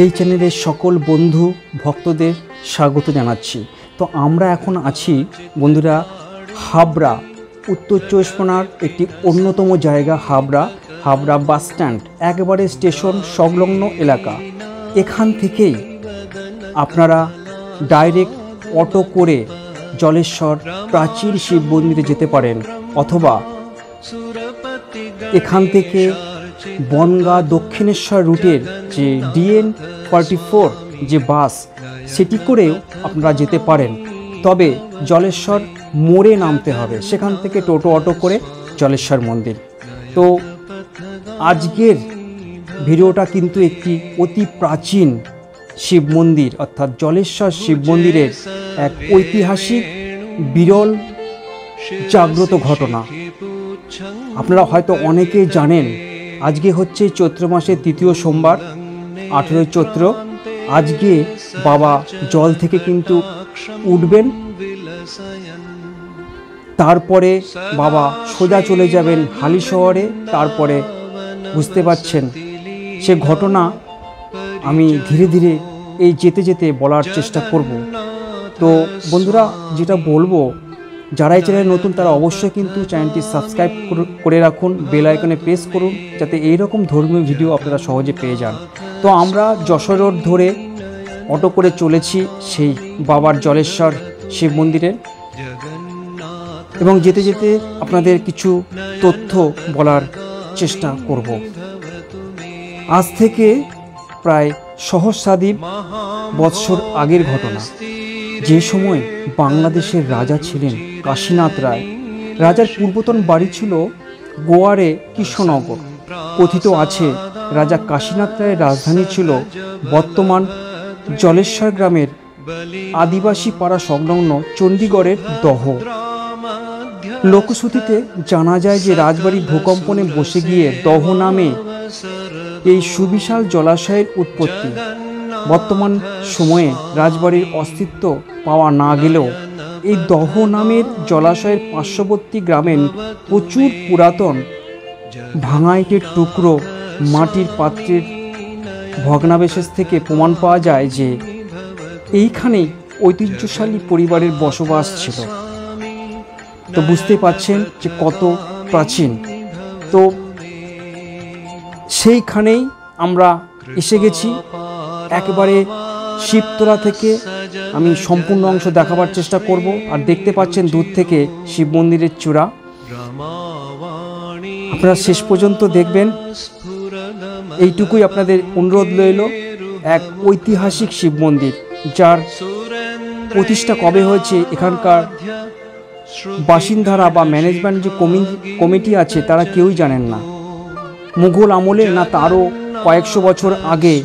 এই চ্যানেলের সকল বন্ধু ভক্তদের স্বাগত জানাচ্ছি। তো আমরা এখন আছি বন্ধুরা হাবড়া, উত্তর চব্বিশ পরগনার একটি অন্যতম জায়গা হাবড়া বাস স্ট্যান্ড, একেবারে স্টেশন সংলগ্ন এলাকা। এখান থেকেই আপনারা ডাইরেক্ট অটো করে জলেশ্বর প্রাচীন শিব মন্দিরে যেতে পারেন, অথবা এখান থেকে বনগাঁ দক্ষিণেশ্বর রুটের যে DN44 যে বাস, সেটি করেও আপনারা যেতে পারেন। তবে জলেশ্বর মোড়ে নামতে হবে, সেখান থেকে টোটো অটো করে জলেশ্বর মন্দির। তো আজকের ভিডিওটা কিন্তু একটি অতি প্রাচীন শিব মন্দির, অর্থাৎ জলেশ্বর শিব মন্দিরের এক ঐতিহাসিক বিরল জাগ্রত ঘটনা। আপনারা হয়তো অনেকেই জানেন, আজকে হচ্ছে চৈত্র মাসের তৃতীয় সোমবার, 18 চৈত্র। আজকে বাবা জল থেকে কিন্তু উঠবেন, তারপরে বাবা সোজা চলে যাবেন হালিশহরে। তারপরে বুঝতে পারছেন সে ঘটনা আমি ধীরে ধীরে এই যেতে যেতে বলার চেষ্টা করব। তো বন্ধুরা, যেটা বলবো, যারা এই চ্যানেলে নতুন তারা অবশ্যই কিন্তু চ্যানেলটি সাবস্ক্রাইব করে রাখুন, বেল আইকনে প্রেস করুন, যাতে এইরকম ধর্মীয় ভিডিও আপনারা সহজে পেয়ে যান। তো আমরা যশোর রোড ধরে অটো করে চলেছি সেই বাবার জলেশ্বর শিব মন্দিরে, এবং যেতে যেতে আপনাদের কিছু তথ্য বলার চেষ্টা করব। আজ থেকে প্রায় সহস্রাধিক বৎসর আগের ঘটনা। যে সময় বাংলাদেশের রাজা ছিলেন কাশীনাথ রায়। রাজার পূর্বতন বাড়ি ছিল গোয়ারে কৃষ্ণনগর। কথিত আছে রাজা কাশীনাথ রায়ের রাজধানী ছিল বর্তমান জলেশ্বর গ্রামের আদিবাসী পাড়া সংলগ্ন চণ্ডীগড়ের দহ। লোকশ্রুতিতে জানা যায় যে রাজবাড়ির ভূকম্পনে বসে গিয়ে দহ নামে এই সুবিশাল জলাশয়ের উৎপত্তি। বর্তমান সময়ে রাজবাড়ির অস্তিত্ব পাওয়া না গেলেও এই দহ নামের জলাশয়ের পার্শ্ববর্তী গ্রামের প্রচুর পুরাতন ভাঙা ইটের টুকরো, মাটির পাত্রের ভগ্নাবশেষ থেকে প্রমাণ পাওয়া যায় যে এইখানেই ঐতিহ্যশালী পরিবারের বসবাস ছিল। তো বুঝতে পারছেন যে কত প্রাচীন। তো সেইখানেই আমরা এসে গেছি। একেবারে শিবতলা থেকে আমি সম্পূর্ণ অংশ দেখাবার চেষ্টা করব। আর দেখতে পাচ্ছেন দূর থেকে শিব মন্দিরের চূড়া, আপনারা শেষ পর্যন্ত দেখবেন। এইটুকুই আপনাদের অনুরোধ রইল। এক ঐতিহাসিক শিব মন্দির, যার প্রতিষ্ঠা কবে হয়েছে এখানকার বাসিন্দারা বা ম্যানেজমেন্ট যে কমিটি আছে তারা কেউই জানেন না। মুঘল আমলে না তারও কয়েকশো বছর আগে,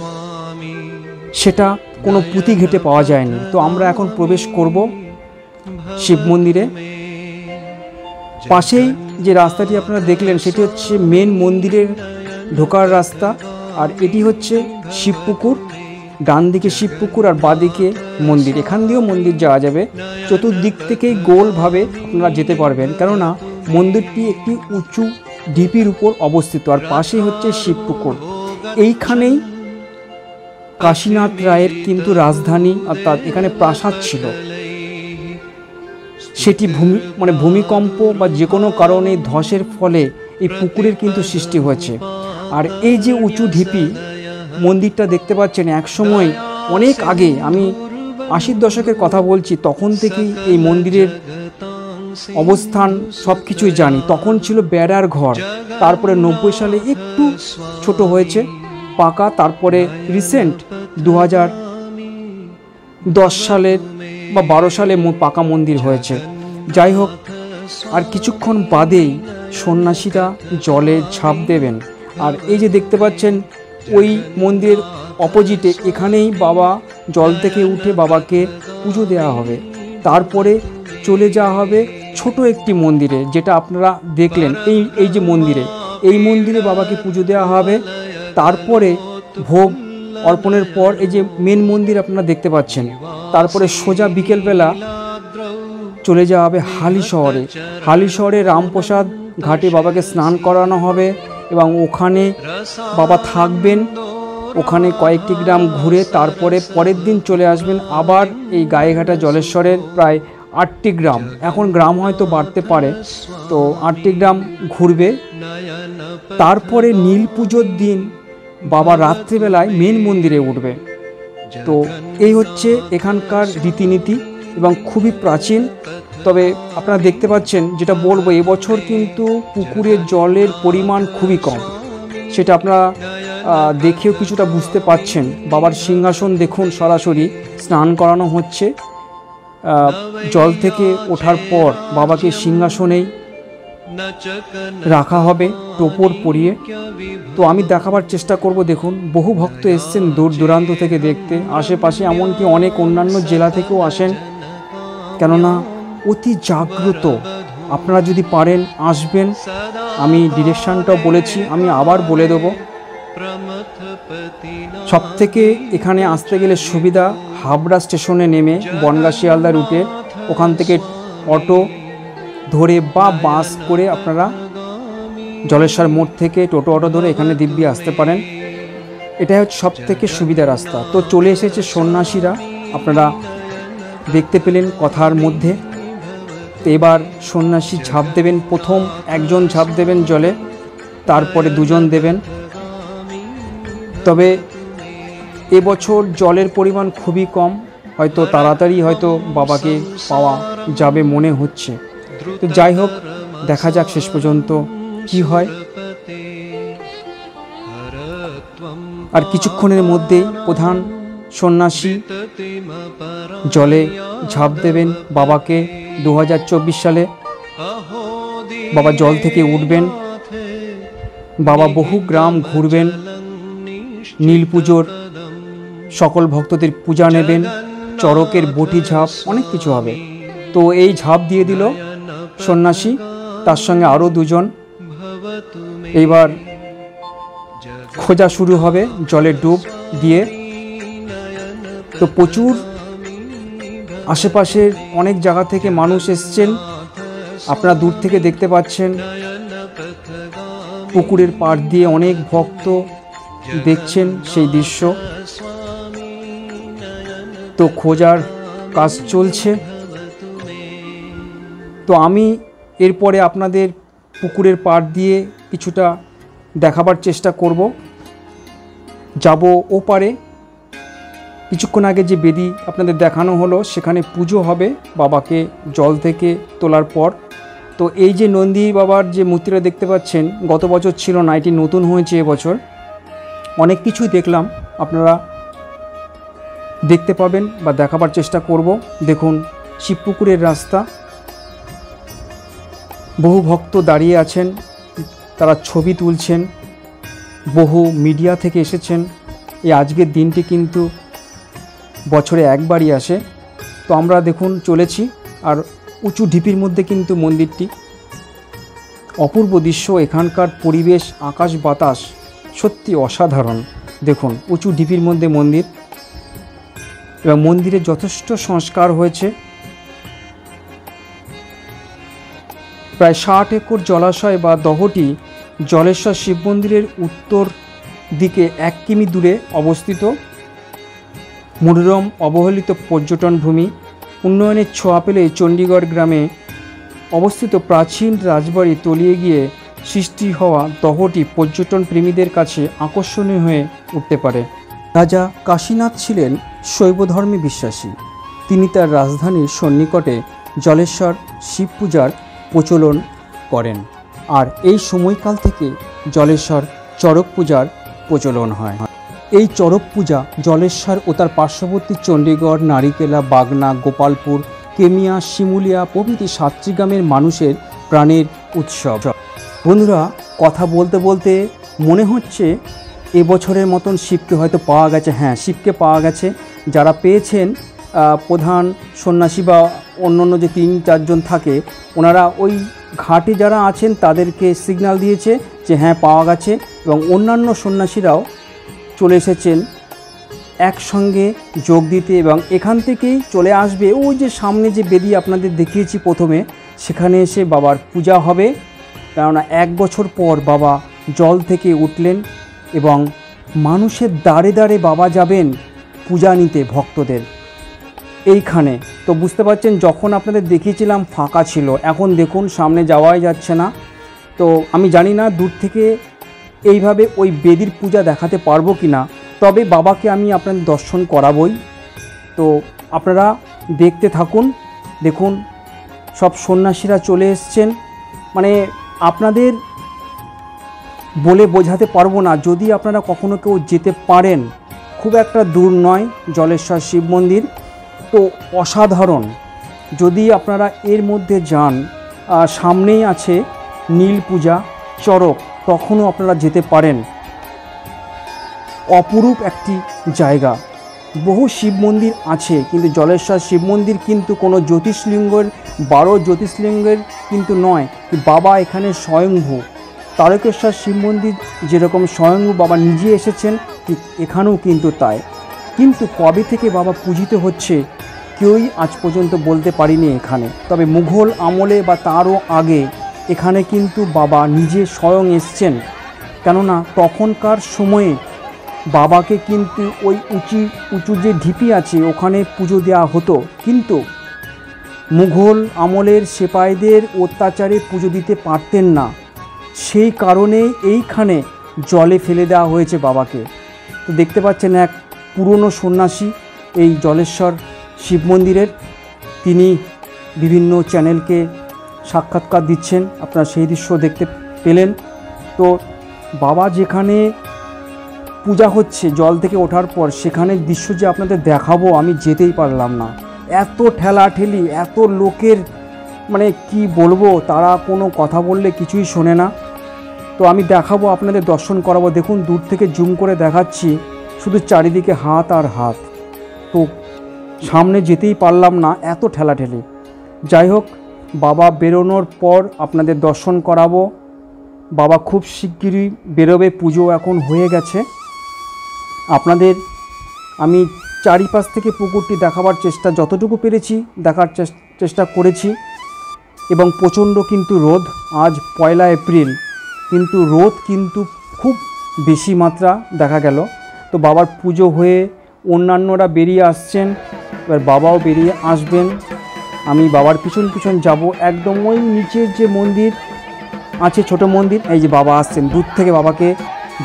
সেটা কোনো পুঁথি ঘেটে পাওয়া যায়নি। তো আমরা এখন প্রবেশ করব শিব মন্দিরে। পাশেই যে রাস্তাটি আপনারা দেখলেন সেটি হচ্ছে মেন মন্দিরের ঢোকার রাস্তা, আর এটি হচ্ছে শিবপুকুর। ডান দিকে শিবপুকুর আর বাঁ দিকে মন্দির। এখান দিয়েও মন্দির যাওয়া যাবে, চতুর্দিক থেকেই গোলভাবে আপনারা যেতে পারবেন, কেননা মন্দিরটি একটি উঁচু ঢিপির উপর অবস্থিত, আর পাশেই হচ্ছে শিবপুকুর। এইখানেই কাশীনাথ রায়ের কিন্তু রাজধানী, অর্থাৎ এখানে প্রাসাদ ছিল। সেটি ভূমিকম্প বা যে কোনো কারণে ধসের ফলে এই পুকুরের কিন্তু সৃষ্টি হয়েছে। আর এই যে উঁচু ঢিপি মন্দিরটা দেখতে পাচ্ছেন, একসময় অনেক আগে, আমি 80-র দশকের কথা বলছি, তখন থেকেই এই মন্দিরের অবস্থান সব কিছুই জানি। তখন ছিল বেড়ার ঘর, তারপরে 90 সালে একটু ছোট হয়েছে পাকা, তারপরে রিসেন্ট 2010 সালের বা 12 সালে পাকা মন্দির হয়েছে। যাই হোক, আর কিছুক্ষণ বাদেই সন্ন্যাসীরা জলে ঝাঁপ দেবেন। আর এই যে দেখতে পাচ্ছেন ওই মন্দিরের অপোজিটে, এখানেই বাবা জল থেকে উঠে বাবাকে পুজো দেওয়া হবে। তারপরে চলে যাওয়া হবে ছোট একটি মন্দিরে, যেটা আপনারা দেখলেন এই যে মন্দিরে, এই মন্দিরে বাবাকে পুজো দেওয়া হবে। তারপরে ভোগ অর্পণের পর এই যে মেন মন্দির আপনারা দেখতে পাচ্ছেন, তারপরে সোজা বিকেলবেলা চলে যাওয়া হবে হালিশহরে। হালিশহরে রামপ্রসাদ ঘাটে বাবাকে স্নান করানো হবে এবং ওখানে বাবা থাকবেন। ওখানে কয়েকটি গ্রাম ঘুরে তারপরে পরের দিন চলে আসবেন আবার এই গায়েঘাটা জলেশ্বরের প্রায় 8টি গ্রাম, এখন গ্রাম হয়তো বাড়তে পারে, তো 8টি গ্রাম ঘুরবে। তারপরে নীল পুজোর দিন বাবা রাত্রিবেলায় মেন মন্দিরে উঠবে। তো এই হচ্ছে এখানকার রীতিনীতি এবং খুবই প্রাচীন। তবে আপনারা দেখতে পাচ্ছেন, যেটা বলবো, এবছর কিন্তু পুকুরের জলের পরিমাণ খুবই কম, সেটা আপনারা দেখেও কিছুটা বুঝতে পাচ্ছেন। বাবার সিংহাসন দেখুন, সরাসরি স্নান করানো হচ্ছে। জল থেকে ওঠার পর বাবাকে সিংহাসনেই রাখা হবে টোপর পরিয়ে। তো আমি দেখাবার চেষ্টা করব। দেখুন, বহু ভক্ত এসছেন দূর দূরান্ত থেকে দেখতে, আশেপাশে এমনকি অনেক অন্যান্য জেলা থেকেও আসেন, কেননা অতি জাগ্রত। আপনারা যদি পারেন আসবেন। আমি ডিরেকশানটাও বলেছি, আমি আবার বলে দেবো। সবথেকে এখানে আসতে গেলে সুবিধা, হাবড়া স্টেশনে নেমে বনগাঁ শিয়ালদা রুটে ওখান থেকে অটো ধরে বা বাস করে আপনারা জলেশ্বর মোড় থেকে টোটো অটো ধরে এখানে দিব্যি আসতে পারেন। এটাই হচ্ছে সবথেকে সুবিধা রাস্তা। তো চলে এসেছে সন্ন্যাসীরা, আপনারা দেখতে পেলেন কথার মধ্যে। তো এবার সন্ন্যাসী ঝাঁপ দেবেন। প্রথম একজন ঝাঁপ দেবেন জলে, তারপরে দুজন দেবেন। তবে এবছর জলের পরিমাণ খুবই কম, হয়তো তাড়াতাড়ি হয়তো বাবাকে পাওয়া যাবে মনে হচ্ছে। তো যাই হোক, দেখা যাক শেষ পর্যন্ত কি হয়। আর কিছুক্ষণের মধ্যেই প্রধান সন্ন্যাসী জলে ঝাঁপ দেবেন বাবাকে। 2024 সালে বাবা জল থেকে উঠবেন। বাবা বহু গ্রাম ঘুরবেন, নীল পুজোর সকল ভক্তদের পূজা নেবেন, চড়কের বটি ঝাঁপ, অনেক কিছু হবে। তো এই ঝাঁপ দিয়ে দিল সন্ন্যাসী, তার সঙ্গে আরও দুজন। এইবার খোঁজা শুরু হবে জলে ডুব দিয়ে। তো প্রচুর আশেপাশের অনেক জায়গা থেকে মানুষ এসছেন, আপনারা দূর থেকে দেখতে পাচ্ছেন। পুকুরের পাড় দিয়ে অনেক ভক্ত দেখছেন সেই দৃশ্য। তো খোঁজার কাজ চলছে। তো আমি এরপরে আপনাদের পুকুরের পাড় দিয়ে কিছুটা দেখাবার চেষ্টা করব। যাব ওপারে। কিছুক্ষণ আগে যে বেদি আপনাদের দেখানো হলো, সেখানে পুজো হবে বাবাকে জল থেকে তোলার পর। তো এই যে নন্দী বাবার যে মূর্তিটা দেখতে পাচ্ছেন, গত বছর ছিল না, এটি নতুন হয়েছে এবছর। অনেক কিছুই দেখলাম, আপনারা দেখতে পাবেন বা দেখাবার চেষ্টা করব। দেখুন, শিবপুকুরের রাস্তা, বহু ভক্ত দাঁড়িয়ে আছেন, তারা ছবি তুলছেন, বহু মিডিয়া থেকে এসেছেন। এই আজকের দিনটি কিন্তু বছরে একবারই আসে। তো আমরা দেখুন চলেছি, আর উঁচু ঢিপির মধ্যে কিন্তু মন্দিরটি। অপূর্ব দৃশ্য, এখানকার পরিবেশ, আকাশ বাতাস সত্যি অসাধারণ। দেখুন, উঁচু ঢিপির মধ্যে মন্দির, এবং মন্দিরে যথেষ্ট সংস্কার হয়েছে। প্রায় 60 একর জলাশয় বা দহটি জলেশ্বর শিব মন্দিরের উত্তর দিকে 1 কিমি দূরে অবস্থিত। মনোরম অবহেলিত পর্যটন ভূমি। উন্নয়নের ছোঁয়া পেলে চণ্ডীগড় গ্রামে অবস্থিত প্রাচীন রাজবাড়ি তলিয়ে গিয়ে সৃষ্টি হওয়া দহটি পর্যটন প্রেমীদের কাছে আকর্ষণীয় হয়ে উঠতে পারে। রাজা কাশীনাথ ছিলেন শৈব ধর্মে বিশ্বাসী। তিনি তার রাজধানীর সন্নিকটে জলেশ্বর শিব পূজার প্রচলন করেন, আর এই সময়কাল থেকে জলেশ্বর চড়ক পূজার প্রচলন হয়। এই চড়ক পূজা জলেশ্বর ও তার পার্শ্ববর্তী চণ্ডীগড়, নারিকেলা, বাগনা, গোপালপুর, কেমিয়া, শিমুলিয়া প্রভৃতি 7টি গ্রামের মানুষের প্রাণের উৎসব। বন্ধুরা, কথা বলতে বলতে মনে হচ্ছে এবছরের মতন শিবকে হয়তো পাওয়া গেছে। হ্যাঁ, শিবকে পাওয়া গেছে। যারা পেয়েছেন, প্রধান সন্ন্যাসী বা অন্যান্য যে 3-4 জন থাকে, ওনারা ওই ঘাটে যারা আছেন তাদেরকে সিগন্যাল দিয়েছে যে হ্যাঁ পাওয়া গেছে, এবং অন্যান্য সন্ন্যাসীরাও চলে এসেছেন একসঙ্গে যোগ দিতে, এবং এখান থেকেই চলে আসবে ওই যে সামনে যে বেদি আপনাদের দেখিয়েছি প্রথমে, সেখানে এসে বাবার পূজা হবে। কেননা 1 বছর পর বাবা জল থেকে উঠলেন এবং মানুষের দাঁড়ে দাঁড়ে বাবা যাবেন পূজা নিতে ভক্তদের এইখানে। তো বুঝতে পারছেন, যখন আপনাদের দেখিয়েছিলাম ফাঁকা ছিল, এখন দেখুন সামনে যাওয়াই যাচ্ছে না। তো আমি জানি না দূর থেকে এইভাবে ওই বেদির পূজা দেখাতে পারবো কি না, তবে বাবাকে আমি আপনাদের দর্শন করাবই। তো আপনারা দেখতে থাকুন। দেখুন সব সন্ন্যাসীরা চলে এসছেন, মানে আপনাদের বলে বোঝাতে পারবো না। যদি আপনারা কখনো কেউ যেতে পারেন, খুব একটা দূর নয় জলেশ্বর শিব মন্দির, তো অসাধারণ। যদি আপনারা এর মধ্যে যান, সামনেই আছে নীল পূজা চড়ক, তখনও আপনারা যেতে পারেন। অপরূপ একটি জায়গা। বহু শিব মন্দির আছে, কিন্তু জলেশ্বর শিব মন্দির কিন্তু কোনো জ্যোতির্লিঙ্গের 12 জ্যোতির্লিঙ্গের কিন্তু নয়। বাবা এখানে স্বয়ংভূ। তারকেশ্বর শিব মন্দির যেরকম স্বয়ংভূ বাবা নিজে এসেছেন, ঠিক এখানেও কিন্তু তাই। কিন্তু কবে থেকে বাবা পূজিত হচ্ছে কেউই আজ পর্যন্ত বলতে পারিনি এখানে। তবে মুঘল আমলে বা তারও আগে এখানে কিন্তু বাবা নিজে স্বয়ং এসছেন। কেননা তখনকার সময়ে বাবাকে কিন্তু ওই উঁচু যে ঢিপি আছে ওখানে পুজো দেওয়া হতো, কিন্তু মুঘল আমলের সিপাহীদের অত্যাচারে পুজো দিতে পারতেন না, সেই কারণে এইখানে জলে ফেলে দেওয়া হয়েছে বাবাকে। তো দেখতে পাচ্ছেন এক পুরনো সন্ন্যাসী এই জলেশ্বর শিব মন্দিরের, তিনি বিভিন্ন চ্যানেলকে সাক্ষাৎকার দিচ্ছেন, আপনারা সেই দৃশ্য দেখতে পেলেন। তো বাবা যেখানে পূজা হচ্ছে জল থেকে ওঠার পর, সেখানের দৃশ্য যে আপনাদের দেখাবো আমি যেতেই পারলাম না। এত ঠেলাঠেলি, এত লোকের, মানে কি বলবো, তারা কোনো কথা বললে কিছুই শোনে না। তো আমি দেখাবো, আপনাদের দর্শন করাবো। দেখুন দূর থেকে জুম করে দেখাচ্ছি, শুধু চারিদিকে হাত আর হাত। তো সামনে যেতেই পারলাম না, এত ঠেলাঠেলি। যাই হোক, বাবা বেরোনোর পর আপনাদের দর্শন করাবো। বাবা খুব শিগগিরই বেরোবে, পুজো এখন হয়ে গেছে। আপনাদের আমি চারিপাশ থেকে পুকুরটি দেখাবার চেষ্টা যতটুকু পেরেছি দেখার চেষ্টা করেছি। এবং প্রচণ্ড কিন্তু রোদ, আজ 1 এপ্রিল, কিন্তু রোদ কিন্তু খুব বেশি মাত্রা দেখা গেল। তো বাবার পুজো হয়ে অন্যান্যরা বেরিয়ে আসছেন, এবার বাবাও বেরিয়ে আসবেন। আমি বাবার পিছন পিছন যাব। একদম ওই নিচের যে মন্দির আছে, ছোট মন্দির, এই যে বাবা আসছেন দূর থেকে। বাবাকে,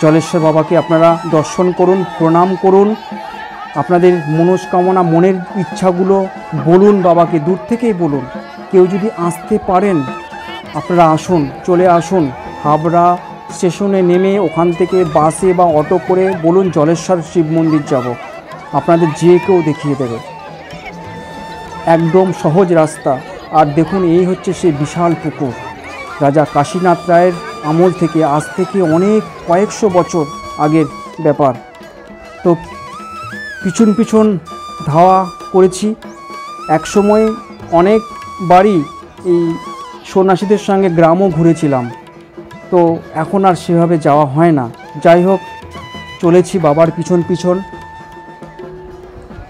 জলেশ্বর বাবাকে আপনারা দর্শন করুন, প্রণাম করুন, আপনাদের মনস্কামনা, মনের ইচ্ছাগুলো বলুন বাবাকে, দূর থেকেই বলুন। কেউ যদি আসতে পারেন আপনারা আসুন, চলে আসুন হাবড়া স্টেশনে নেমে ওখান থেকে বাসে বা অটো করে বলুন জলেশ্বর শিব মন্দির যাব, আপনাদের যে কেউ দেখিয়ে দেবে। একদম সহজ রাস্তা। আর দেখুন এই হচ্ছে সেই বিশাল পুকুর, রাজা কাশীনাথ রায়ের আমল থেকে, আজ থেকে অনেক কয়েকশো বছর আগের ব্যাপার। তো পিছন পিছন ধাওয়া করেছি। একসময় অনেক বাড়ি এই সন্ন্যাসীদের সঙ্গে গ্রামও ঘুরেছিলাম, তো এখন আর সেভাবে যাওয়া হয় না। যাই হোক, চলেছি বাবার পিছন পিছন।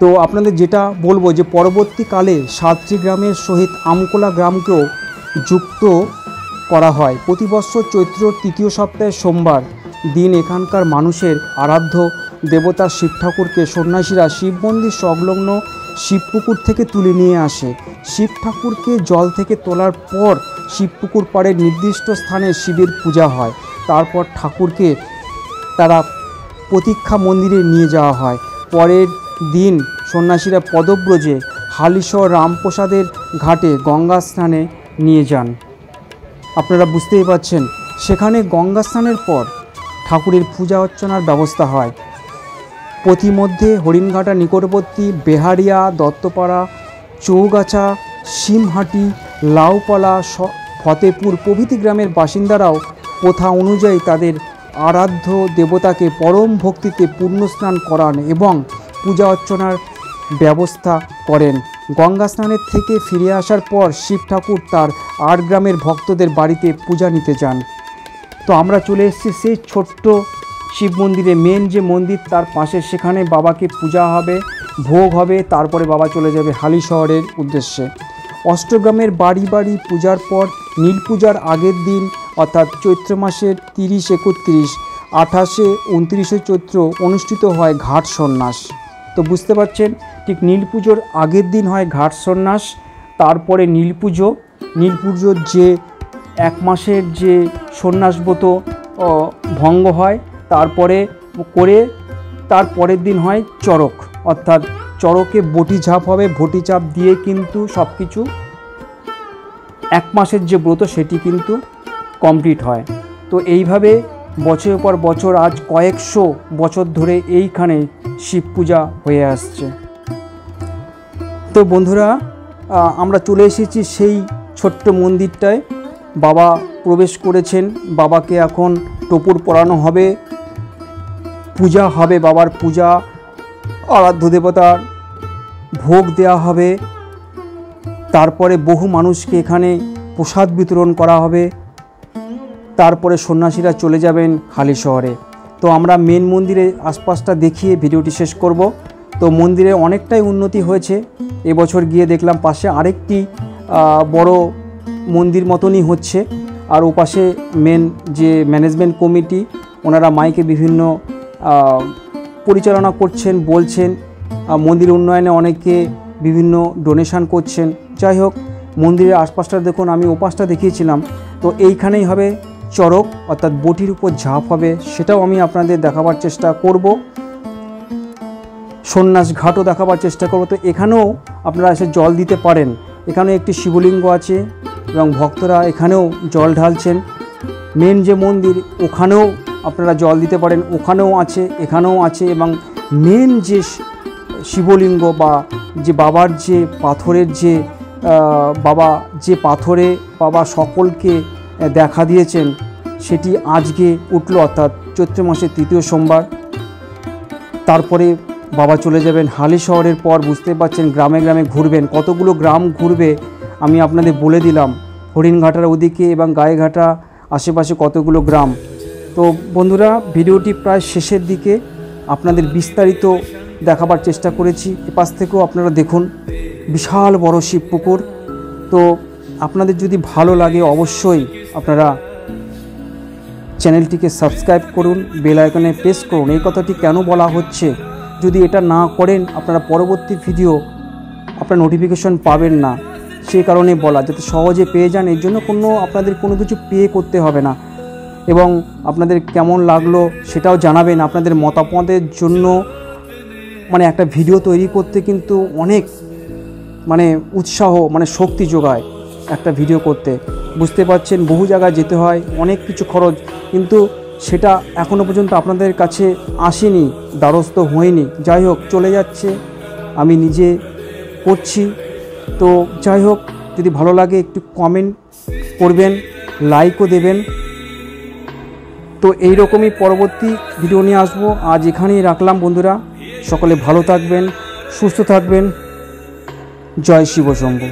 তো আপনাদের যেটা বলবো যে পরবর্তীকালে সাতটি গ্রামের সহিত আমকোলা গ্রামকেও যুক্ত করা হয়। প্রতি বছর চৈত্র 3য় সপ্তাহের সোমবার দিন এখানকার মানুষের আরাধ্য দেবতা শিব ঠাকুরকে সন্ন্যাসীরা শিব মন্দির সংলগ্ন শিবপুকুর থেকে তুলে নিয়ে আসে। শিব ঠাকুরকে জল থেকে তোলার পর শিবপুকুর পাড়ের নির্দিষ্ট স্থানে শিবের পূজা হয়। তারপর ঠাকুরকে তারা প্রতীক্ষা মন্দিরে নিয়ে যাওয়া হয়। পরের দিন সন্ন্যাসীরা পদব্রজে হালিশহর রামপ্রসাদের ঘাটে গঙ্গা স্নানে নিয়ে যান। আপনারা বুঝতেই পারছেন, সেখানে গঙ্গা স্নানের পর ঠাকুরের পূজা অর্চনার ব্যবস্থা হয়। পথিমধ্যে হরিণঘাটা নিকটবর্তী বেহারিয়া, দত্তপাড়া, চৌগাছা, সিমহাটি, লাউপালা, ফতেপুর প্রভৃতি গ্রামের বাসিন্দারাও প্রথা অনুযায়ী তাদের আরাধ্য দেবতাকে পরম ভক্তিতে পুণ্যস্নান করান এবং পূজা অর্চনার ব্যবস্থা করেন। গঙ্গা স্নানের থেকে ফিরে আসার পর শিব ঠাকুর তার 8 গ্রামের ভক্তদের বাড়িতে পূজা নিতে যান। তো আমরা চলে এসেছি সেই ছোট্ট শিব মন্দিরে, মেন যে মন্দির তার পাশে, সেখানে বাবাকে পূজা হবে, ভোগ হবে, তারপরে বাবা চলে যাবে হালিশহরের উদ্দেশ্যে। অষ্টগ্রামের বাড়ি বাড়ি পূজার পর নীল পূজার আগের দিন অর্থাৎ চৈত্র মাসের 30, 31, 28, 29 চৈত্র অনুষ্ঠিত হয় ঘাট সন্ন্যাস। তো বুঝতে পারছেন, ঠিক নীল পুজোর আগের দিন হয় ঘাট সন্ন্যাস, তারপরে নীল পুজোর যে 1 মাসের যে সন্ন্যাসব্রত ভঙ্গ হয়, তারপরে করে তার পরের দিন হয় চড়ক, অর্থাৎ চড়কে বটি ঝাপ হবে। বটি চাপ দিয়ে কিন্তু সব কিছু 1 মাসের যে ব্রত সেটি কিন্তু কমপ্লিট হয়। তো এইভাবে বছরের পর বছর আজ কয়েকশো বছর ধরে এইখানে শিব পূজা হয়ে আসছে। তো বন্ধুরা, আমরা চলে এসেছি সেই ছোট্ট মন্দিরটায়। বাবা প্রবেশ করেছেন, বাবাকে এখন টোপর পরানো হবে, পূজা হবে, বাবার পূজা, আরাধ্য দেবতার ভোগ দেওয়া হবে। তারপরে বহু মানুষকে এখানে প্রসাদ বিতরণ করা হবে। তারপরে সন্ন্যাসীরা চলে যাবেন হালিশহরে। তো আমরা মেন মন্দিরের আশপাশটা দেখিয়ে ভিডিওটি শেষ করব। তো মন্দিরে অনেকটাই উন্নতি হয়েছে। এবছর গিয়ে দেখলাম পাশে আরেকটি বড় মন্দির মতনই হচ্ছে, আর ওপাশে মেন যে ম্যানেজমেন্ট কমিটি ওনারা মাইকে বিভিন্ন পরিচালনা করছেন, বলছেন, মন্দির উন্নয়নে অনেকে বিভিন্ন ডোনেশন করছেন। যাই হোক, মন্দিরের আশপাশটা দেখুন, আমি ওপাশটা দেখিয়েছিলাম। তো এইখানেই হবে চড়ক, অর্থাৎ বটির উপর ঝাঁপ হবে, সেটাও আমি আপনাদের দেখাবার চেষ্টা করব। সন্ন্যাস ঘাটও দেখাবার চেষ্টা করব। তো এখানেও আপনারা এসে জল দিতে পারেন। এখানে একটি শিবলিঙ্গ আছে এবং ভক্তরা এখানেও জল ঢালছেন। মেন যে মন্দির ওখানেও আপনারা জল দিতে পারেন, ওখানেও আছে, এখানেও আছে। এবং মেন যে শিবলিঙ্গ বা যে বাবার যে পাথরের যে বাবা সকলকে দেখা দিয়েছেন, সেটি আজকে উঠল, অর্থাৎ চৈত্র মাসের 3য় সোমবার। তারপরে বাবা চলে যাবেন হালিশহরের পর। বুঝতে পারছেন, গ্রামে গ্রামে ঘুরবেন। কতগুলো গ্রাম ঘুরবে আমি আপনাদের বলে দিলাম। হরিণঘাটার ওদিকে এবং গায়েঘাটা আশেপাশে কতগুলো গ্রাম। তো বন্ধুরা, ভিডিওটি প্রায় শেষের দিকে, আপনাদের বিস্তারিত দেখাবার চেষ্টা করেছি। এপাশ থেকেও আপনারা দেখুন, বিশাল বড় শিব পুকুর। তো আপনাদের যদি ভালো লাগে অবশ্যই আপনারা চ্যানেলটিকে সাবস্ক্রাইব করুন, বেল আইকনে প্রেস করুন। এই কথাটি কেন বলা হচ্ছে, যদি এটা না করেন আপনারা পরবর্তী ভিডিও আপনার নোটিফিকেশন পাবেন না, সেই কারণে বলা, যাতে সহজে পেয়ে যান। এর জন্য আপনাদের কোনো কিছু পে করতে হবে না। এবং আপনাদের কেমন লাগলো সেটাও জানাবেন। আপনাদের মতামতের জন্য একটা ভিডিও তৈরি করতে কিন্তু অনেক উৎসাহ, শক্তি যোগায় একটা ভিডিও করতে। বুঝতে পারছেন, বহু জায়গায় যেতে হয়, অনেক কিছু খরচ, কিন্তু সেটা এখনও পর্যন্ত আপনাদের কাছে আসেনি, দ্বারস্থ হয়নি। যাই হোক, চলে যাচ্ছে, আমি নিজে করছি। তো যাই হোক, যদি ভালো লাগে একটু কমেন্ট করবেন, লাইকও দেবেন। তো এই রকমই পরবর্তী ভিডিও নিয়ে আসবো। আজ এখানেই রাখলাম বন্ধুরা, সকলে ভালো থাকবেন, সুস্থ থাকবেন। জয় শিব শম্ভু।